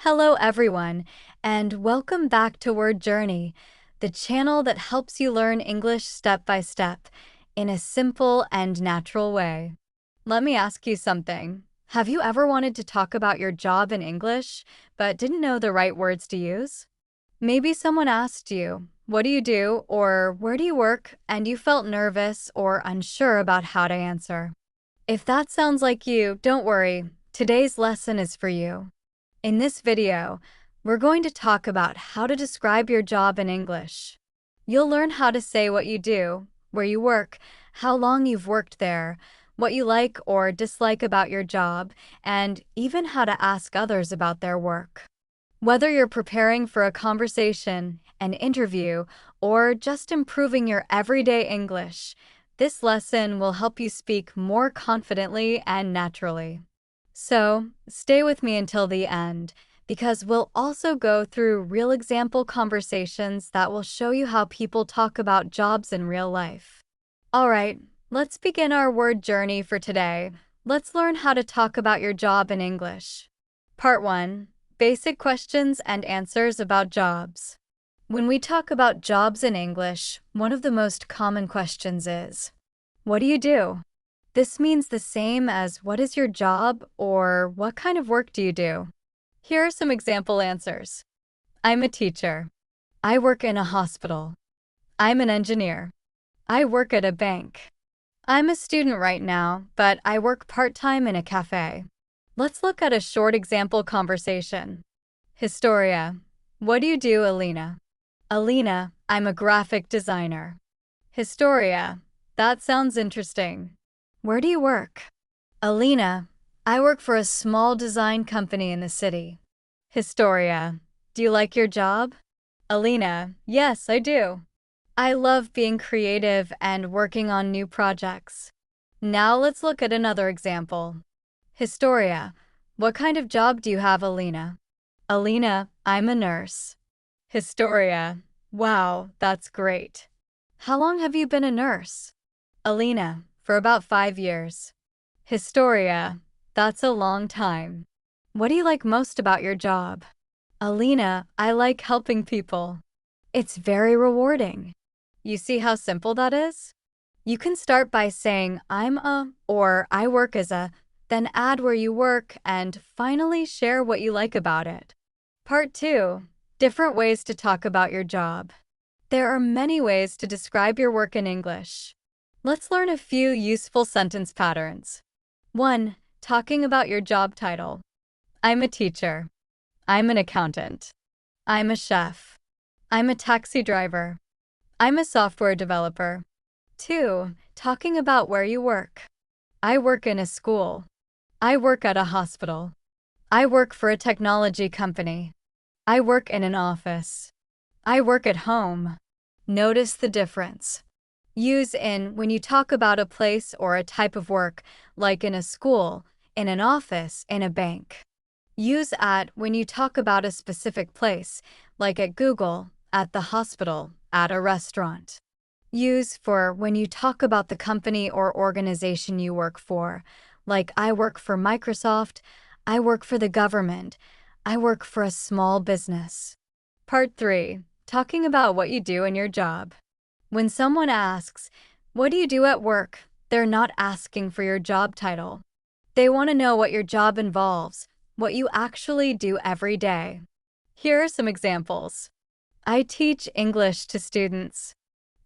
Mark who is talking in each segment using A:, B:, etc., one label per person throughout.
A: Hello, everyone, and welcome back to Word Journey, the channel that helps you learn English step by step in a simple and natural way. Let me ask you something. Have you ever wanted to talk about your job in English, but didn't know the right words to use? Maybe someone asked you, "What do you do?" or "Where do you work?" and you felt nervous or unsure about how to answer. If that sounds like you, don't worry. Today's lesson is for you. In this video, we're going to talk about how to describe your job in English. You'll learn how to say what you do, where you work, how long you've worked there, what you like or dislike about your job, and even how to ask others about their work. Whether you're preparing for a conversation, an interview, or just improving your everyday English, this lesson will help you speak more confidently and naturally. So, stay with me until the end, because we'll also go through real example conversations that will show you how people talk about jobs in real life. Alright, let's begin our word journey for today. Let's learn how to talk about your job in English. Part 1. Basic questions and answers about jobs. When we talk about jobs in English, one of the most common questions is, "What do you do?" This means the same as "What is your job?" or "What kind of work do you do?" Here are some example answers. I'm a teacher. I work in a hospital. I'm an engineer. I work at a bank. I'm a student right now, but I work part-time in a cafe. Let's look at a short example conversation. Historia. What do you do, Alina? Alina, I'm a graphic designer. Historia. That sounds interesting. Where do you work? Alina, I work for a small design company in the city. Historia, do you like your job? Alina, yes, I do. I love being creative and working on new projects. Now let's look at another example. Historia, what kind of job do you have, Alina? Alina, I'm a nurse. Historia, wow, that's great. How long have you been a nurse? Alina, for about 5 years. Historia, that's a long time. What do you like most about your job? Alina, I like helping people. It's very rewarding. You see how simple that is? You can start by saying "I'm a" or "I work as a," then add where you work and finally share what you like about it. Part 2. Different ways to talk about your job. There are many ways to describe your work in English. Let's learn a few useful sentence patterns. 1. Talking about your job title. I'm a teacher. I'm an accountant. I'm a chef. I'm a taxi driver. I'm a software developer. 2. Talking about where you work. I work in a school. I work at a hospital. I work for a technology company. I work in an office. I work at home. Notice the difference. Use in when you talk about a place or a type of work, like in a school, in an office, in a bank. Use at when you talk about a specific place, like at Google, at the hospital, at a restaurant. Use for when you talk about the company or organization you work for, like I work for Microsoft, I work for the government, I work for a small business. Part 3. Talking about what you do in your job. When someone asks, "What do you do at work?" they're not asking for your job title. They want to know what your job involves, what you actually do every day. Here are some examples. I teach English to students.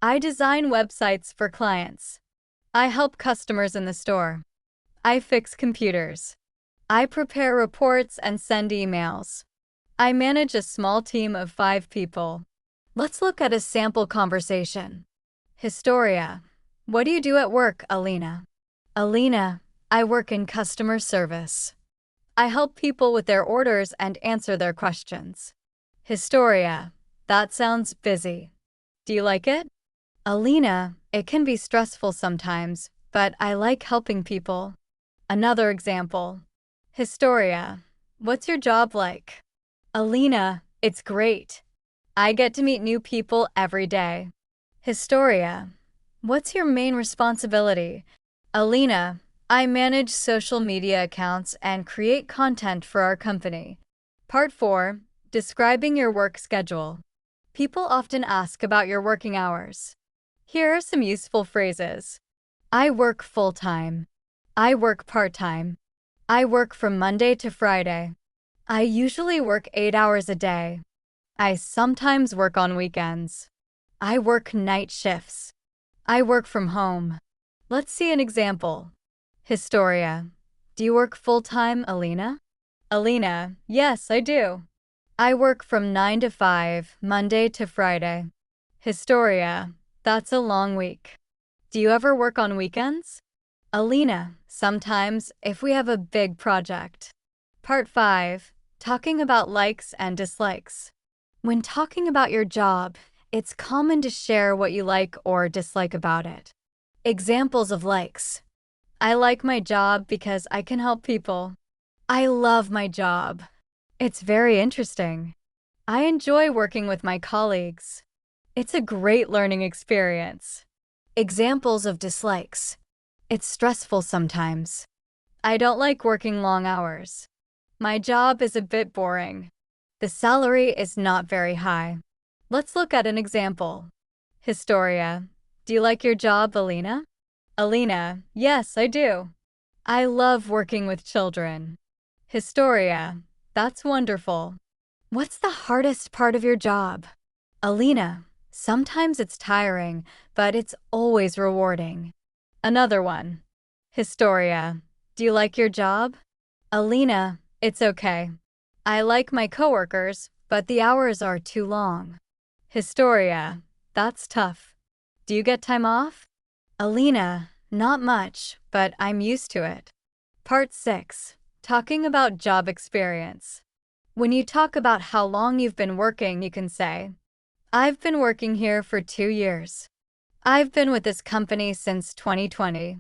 A: I design websites for clients. I help customers in the store. I fix computers. I prepare reports and send emails. I manage a small team of 5 people. Let's look at a sample conversation. Historia. What do you do at work, Alina? Alina, I work in customer service. I help people with their orders and answer their questions. Historia. That sounds busy. Do you like it? Alina, it can be stressful sometimes, but I like helping people. Another example. Historia. What's your job like? Alina, it's great. I get to meet new people every day. Historia. What's your main responsibility? Alina, I manage social media accounts and create content for our company. Part 4. Describing your work schedule. People often ask about your working hours. Here are some useful phrases. I work full-time. I work part-time. I work from Monday to Friday. I usually work 8 hours a day. I sometimes work on weekends. I work night shifts. I work from home. Let's see an example. Historia. Do you work full-time, Alina? Alina, yes, I do. I work from 9 to 5, Monday to Friday. Historia, that's a long week. Do you ever work on weekends? Alina, sometimes if we have a big project. Part 5. Talking about likes and dislikes. When talking about your job, it's common to share what you like or dislike about it. Examples of likes. I like my job because I can help people. I love my job. It's very interesting. I enjoy working with my colleagues. It's a great learning experience. Examples of dislikes. It's stressful sometimes. I don't like working long hours. My job is a bit boring. The salary is not very high. Let's look at an example. Historia. Do you like your job, Alina? Alina, yes, I do. I love working with children. Historia. That's wonderful. What's the hardest part of your job? Alina, sometimes it's tiring, but it's always rewarding. Another one. Historia. Do you like your job? Alina, it's okay. I like my coworkers, but the hours are too long. Historia. That's tough. Do you get time off? Alina, not much, but I'm used to it. Part 6. Talking about job experience. When you talk about how long you've been working, you can say, I've been working here for 2 years. I've been with this company since 2020.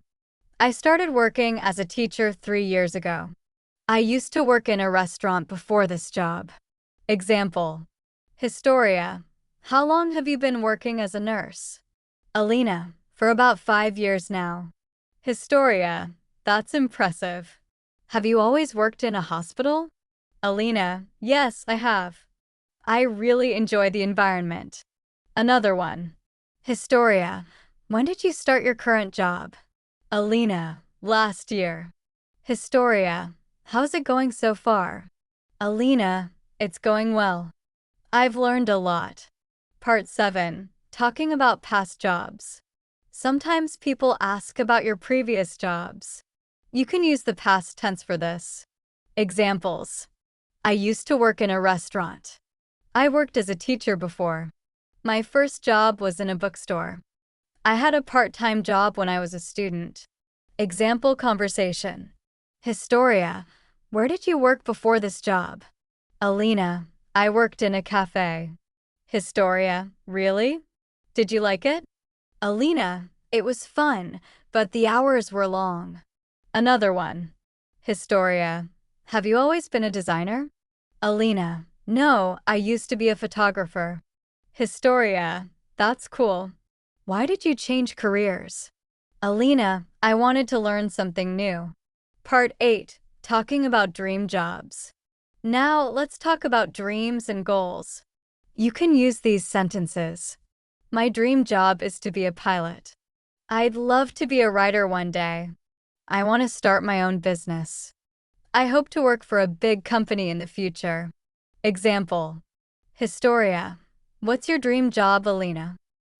A: I started working as a teacher 3 years ago. I used to work in a restaurant before this job. Example. Historia. How long have you been working as a nurse? Alina. For about 5 years now. Historia. That's impressive. Have you always worked in a hospital? Alina. Yes, I have. I really enjoy the environment. Another one. Historia. When did you start your current job? Alina. Last year. Historia. How's it going so far? Alina. It's going well. I've learned a lot. Part 7. Talking about past jobs. Sometimes people ask about your previous jobs. You can use the past tense for this. Examples. I used to work in a restaurant. I worked as a teacher before. My first job was in a bookstore. I had a part-time job when I was a student. Example conversation. Historia. Where did you work before this job? Alina. I worked in a cafe. Historia. Really? Did you like it? Alina. It was fun, but the hours were long. Another one. Historia. Have you always been a designer? Alina. No, I used to be a photographer. Historia. That's cool. Why did you change careers? Alina. I wanted to learn something new. Part 8. Talking about dream jobs. Now let's talk about dreams and goals. You can use these sentences. My dream job is to be a pilot. I'd love to be a writer one day. I want to start my own business. I hope to work for a big company in the future. Example. Historia. What's your dream job, Alina?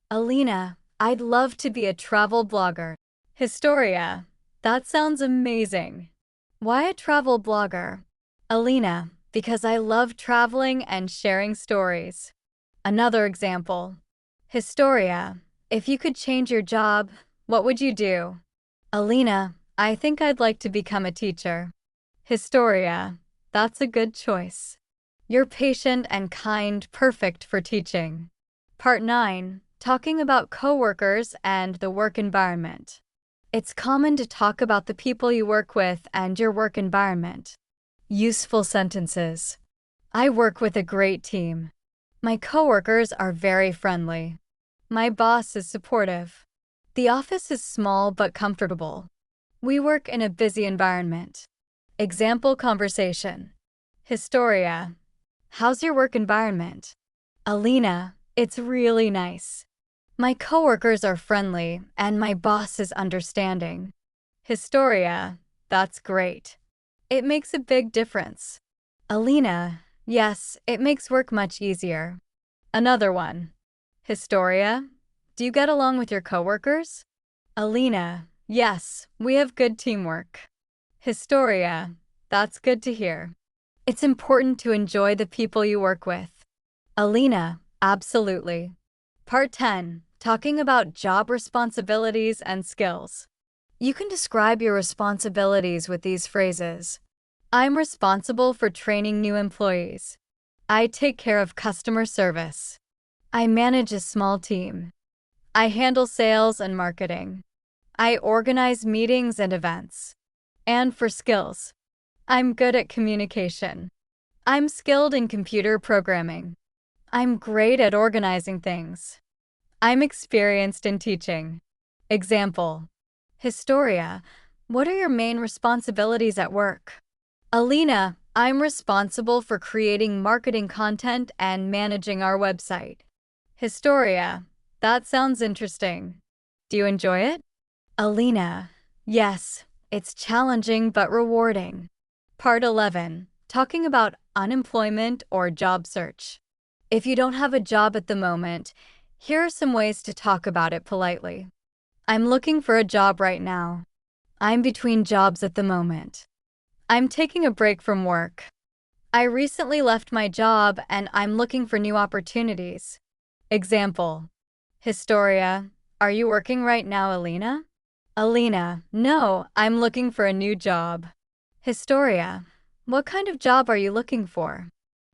A: Alina. I'd love to be a travel blogger. Historia. That sounds amazing. Why a travel blogger? Alina. Because I love traveling and sharing stories. Another example. Historia. If you could change your job, what would you do? Alina. I think I'd like to become a teacher. Historia. That's a good choice. You're patient and kind, perfect for teaching. Part 9. Talking about coworkers and the work environment. It's common to talk about the people you work with and your work environment. Useful sentences. I work with a great team. My coworkers are very friendly. My boss is supportive. The office is small but comfortable. We work in a busy environment. Example conversation. Historia. How's your work environment? Alina, it's really nice. My coworkers are friendly, and my boss is understanding. Historia, that's great. It makes a big difference. Alina, yes, it makes work much easier. Another one. Historia, do you get along with your coworkers? Alina, yes, we have good teamwork. Historia, that's good to hear. It's important to enjoy the people you work with. Alina, absolutely. Part 10, talking about job responsibilities and skills. You can describe your responsibilities with these phrases. I'm responsible for training new employees. I take care of customer service. I manage a small team. I handle sales and marketing. I organize meetings and events. And for skills, I'm good at communication. I'm skilled in computer programming. I'm great at organizing things. I'm experienced in teaching. Example. Historia, what are your main responsibilities at work? Alina, I'm responsible for creating marketing content and managing our website. Historia, that sounds interesting. Do you enjoy it? Alina, yes, it's challenging but rewarding. Part 11, talking about unemployment or job search. If you don't have a job at the moment, here are some ways to talk about it politely. I'm looking for a job right now. I'm between jobs at the moment. I'm taking a break from work. I recently left my job and I'm looking for new opportunities. Example. Historia, are you working right now, Alina? Alina, no, I'm looking for a new job. Historia, what kind of job are you looking for?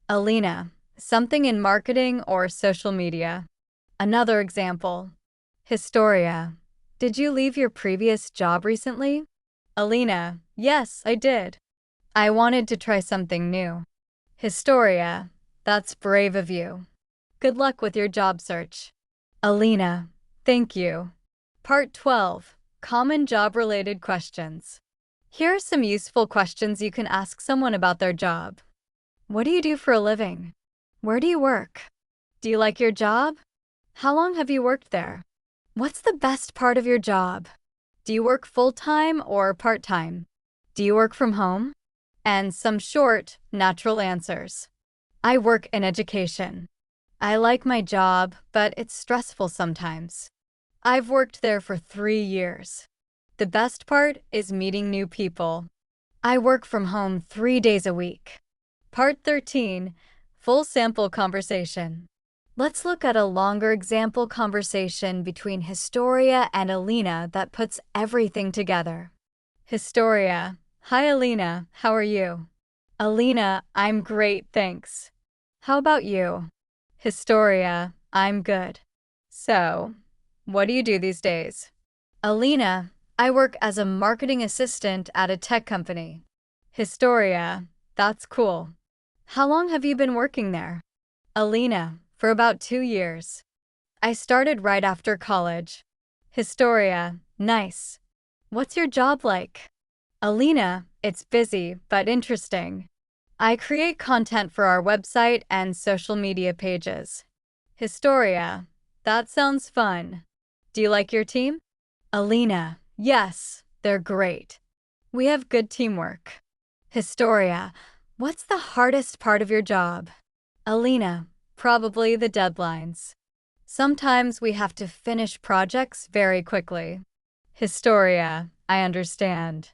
A: Alina, something in marketing or social media. Another example. Historia, did you leave your previous job recently? Alina, yes, I did. I wanted to try something new. Historia, that's brave of you. Good luck with your job search. Alina, thank you. Part 12, common job-related questions. Here are some useful questions you can ask someone about their job. What do you do for a living? Where do you work? Do you like your job? How long have you worked there? What's the best part of your job? Do you work full-time or part-time? Do you work from home? And some short, natural answers. I work in education. I like my job, but it's stressful sometimes. I've worked there for 3 years. The best part is meeting new people. I work from home 3 days a week. Part 13, full sample conversation. Let's look at a longer example conversation between Historia and Alina that puts everything together. Historia, hi Alina, how are you? Alina, I'm great, thanks. How about you? Historia, I'm good. So, what do you do these days? Alina, I work as a marketing assistant at a tech company. Historia, that's cool. How long have you been working there? Alina, for about 2 years. I started right after college. Historia, nice. What's your job like? Alina, it's busy but interesting. I create content for our website and social media pages. Historia, that sounds fun. Do you like your team? Alina, yes, they're great. We have good teamwork. Historia, what's the hardest part of your job? Alina, probably the deadlines. Sometimes we have to finish projects very quickly. Historia, I understand.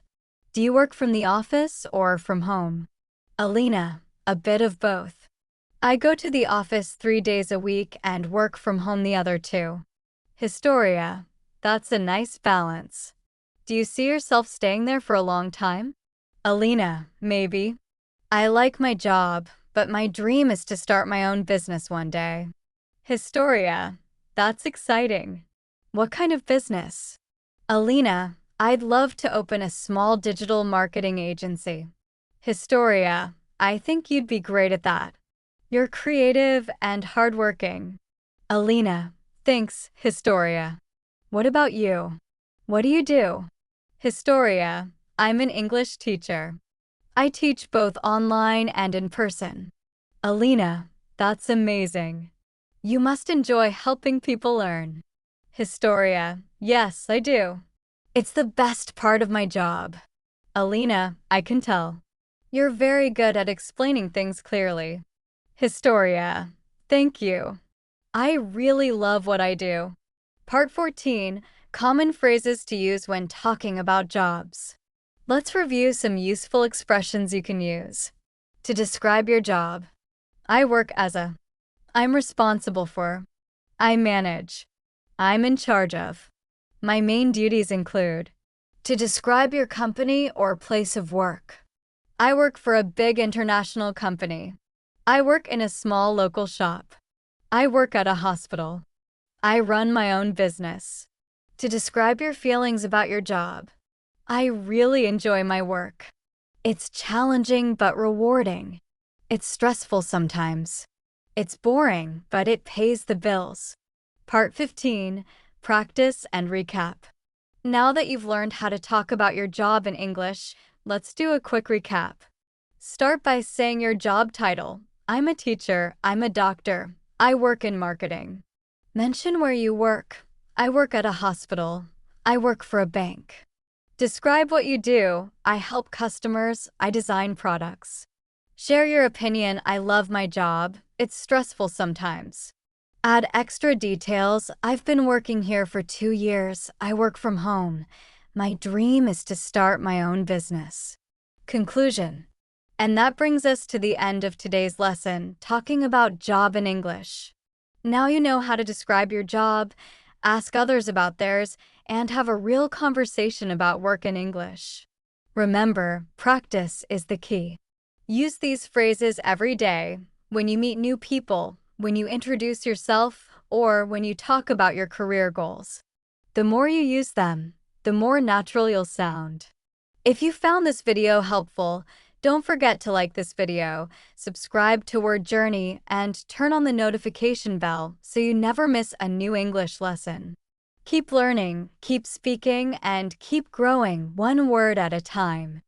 A: Do you work from the office or from home? Alina, a bit of both. I go to the office 3 days a week and work from home the other 2. Historia, that's a nice balance. Do you see yourself staying there for a long time? Alina, maybe. I like my job, but my dream is to start my own business one day. Historia, that's exciting. What kind of business? Alina, I'd love to open a small digital marketing agency. Historia, I think you'd be great at that. You're creative and hardworking. Alina, thanks, Historia. What about you? What do you do? Historia, I'm an English teacher. I teach both online and in person. Alina, that's amazing. You must enjoy helping people learn. Historia, yes, I do. It's the best part of my job. Alina, I can tell. You're very good at explaining things clearly. Historia, thank you. I really love what I do. Part 14, Common Phrases to Use When Talking About Jobs. Let's review some useful expressions you can use. To describe your job. I work as a. I'm responsible for. I manage. I'm in charge of. My main duties include. To describe your company or place of work. I work for a big international company. I work in a small local shop. I work at a hospital. I run my own business. To describe your feelings about your job. I really enjoy my work. It's challenging but rewarding. It's stressful sometimes. It's boring, but it pays the bills. Part 15, Practice and Recap. Now that you've learned how to talk about your job in English, let's do a quick recap. Start by saying your job title. I'm a teacher. I'm a doctor. I work in marketing. Mention where you work. I work at a hospital. I work for a bank. Describe what you do. I help customers. I design products. Share your opinion. I love my job. It's stressful sometimes. Add extra details. I've been working here for 2 years. I work from home. My dream is to start my own business. Conclusion. And that brings us to the end of today's lesson, talking about job in English. Now you know how to describe your job, ask others about theirs, and have a real conversation about work in English. Remember, practice is the key. Use these phrases every day, when you meet new people, when you introduce yourself, or when you talk about your career goals. The more you use them, the more natural you'll sound. If you found this video helpful, don't forget to like this video, subscribe to Word Journey, and turn on the notification bell so you never miss a new English lesson. Keep learning, keep speaking, and keep growing one word at a time.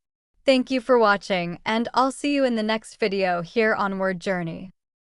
A: Thank you for watching, and I'll see you in the next video here on Word Journey.